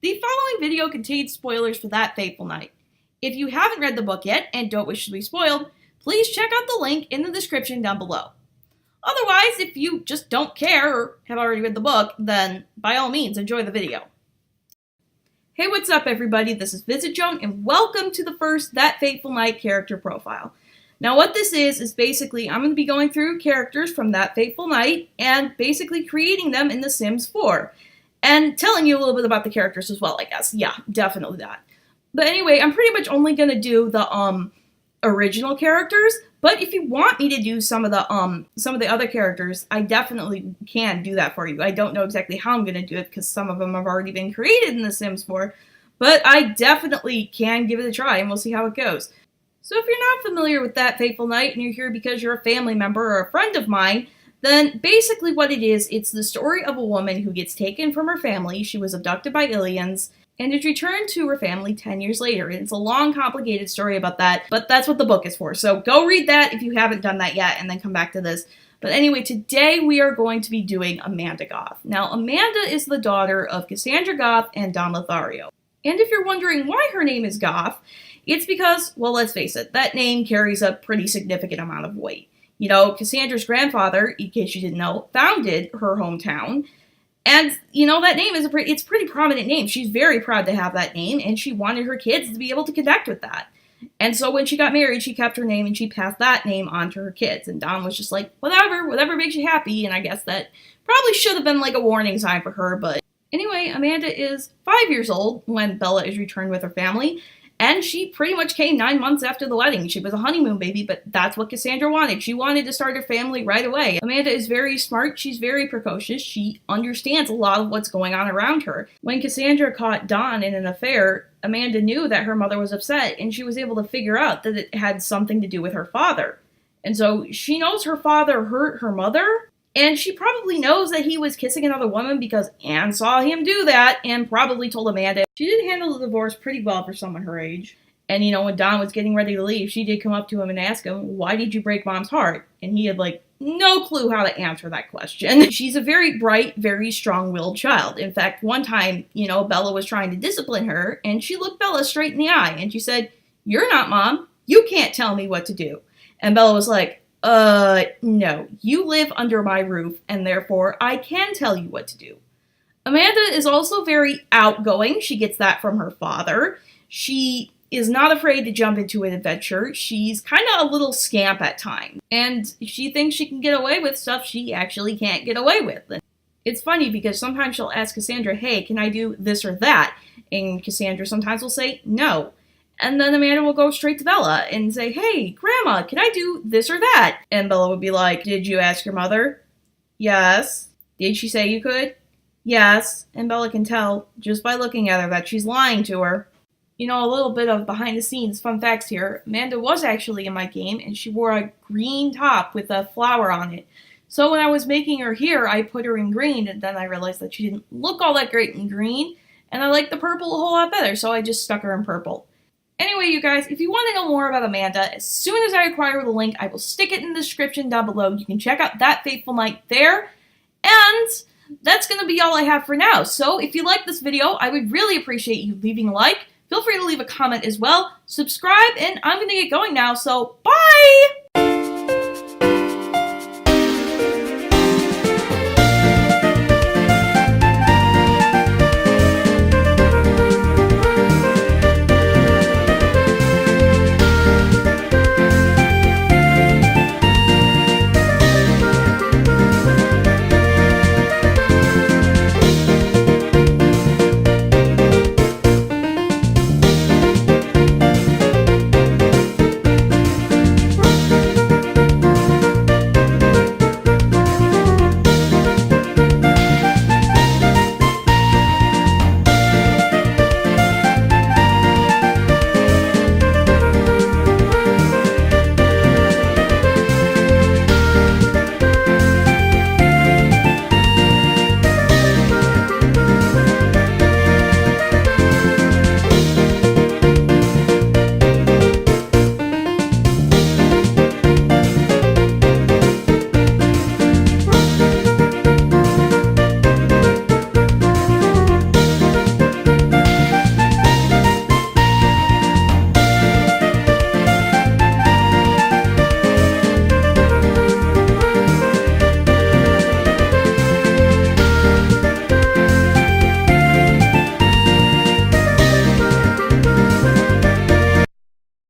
The following video contains spoilers for That Fateful Night. If you haven't read the book yet and don't wish to be spoiled, please check out the link in the description down below. Otherwise, if you just don't care or have already read the book, then by all means enjoy the video. Hey, what's up everybody? This is VisitJoan and welcome to the first That Fateful Night character profile. Now what this is basically I'm going to be going through characters from That Fateful Night and basically creating them in The Sims 4. And telling you a little bit about the characters as well, I guess. Yeah, definitely that. But anyway, I'm pretty much only going to do the original characters, but if you want me to do some of the other characters, I definitely can do that for you. I don't know exactly how I'm going to do it because some of them have already been created in The Sims 4, but I definitely can give it a try and we'll see how it goes. So if you're not familiar with That Fateful Night and you're here because you're a family member or a friend of mine, then basically what it is, it's the story of a woman who gets taken from her family. She was abducted by aliens and is returned to her family 10 years later. And it's a long, complicated story about that, but that's what the book is for. So go read that if you haven't done that yet and then come back to this. But anyway, today we are going to be doing Amanda Goth. Now, Amanda is the daughter of Cassandra Goth and Don Lothario. And if you're wondering why her name is Goth, it's because, well, let's face it, that name carries a pretty significant amount of weight. You know, Cassandra's grandfather, in case you didn't know, founded her hometown. And, you know, that name is it's a pretty prominent name. She's very proud to have that name, and she wanted her kids to be able to connect with that. And so when she got married, she kept her name, and she passed that name on to her kids. And Don was just like, whatever makes you happy. And I guess that probably should have been like a warning sign for her. But anyway, Amanda is 5 years old when Bella is returned with her family. And she pretty much came 9 months after the wedding. She was a honeymoon baby, but that's what Cassandra wanted. She wanted to start her family right away. Amanda is very smart. She's very precocious. She understands a lot of what's going on around her. When Cassandra caught Don in an affair, Amanda knew that her mother was upset, and she was able to figure out that it had something to do with her father. And so she knows her father hurt her mother, and she probably knows that he was kissing another woman because Anne saw him do that and probably told Amanda. She did handle the divorce pretty well for someone her age. And, you know, when Don was getting ready to leave, she did come up to him and ask him, why did you break Mom's heart? And he had, like, no clue how to answer that question. She's a very bright, very strong-willed child. In fact, one time, you know, Bella was trying to discipline her, and she looked Bella straight in the eye, and she said, "You're not Mom. You can't tell me what to do." And Bella was like, no, you live under my roof, and therefore I can tell you what to do. Amanda is also very outgoing. She gets that from her father. She is not afraid to jump into an adventure. She's kind of a little scamp at times, and she thinks she can get away with stuff she actually can't get away with. And it's funny because sometimes she'll ask Cassandra, hey, can I do this or that? And Cassandra sometimes will say no. And then Amanda will go straight to Bella and say, hey, Grandma, can I do this or that? And Bella would be like, did you ask your mother? Yes. Did she say you could? Yes. And Bella can tell just by looking at her that she's lying to her. You know, a little bit of behind the scenes fun facts here. Amanda was actually in my game and she wore a green top with a flower on it. So when I was making her here, I put her in green and then I realized that she didn't look all that great in green. And I liked the purple a whole lot better, so I just stuck her in purple. Anyway, you guys, if you want to know more about Amanda, as soon as I acquire the link, I will stick it in the description down below. You can check out That Fateful Night there. And that's going to be all I have for now. So if you like this video, I would really appreciate you leaving a like. Feel free to leave a comment as well. Subscribe, and I'm going to get going now, so bye!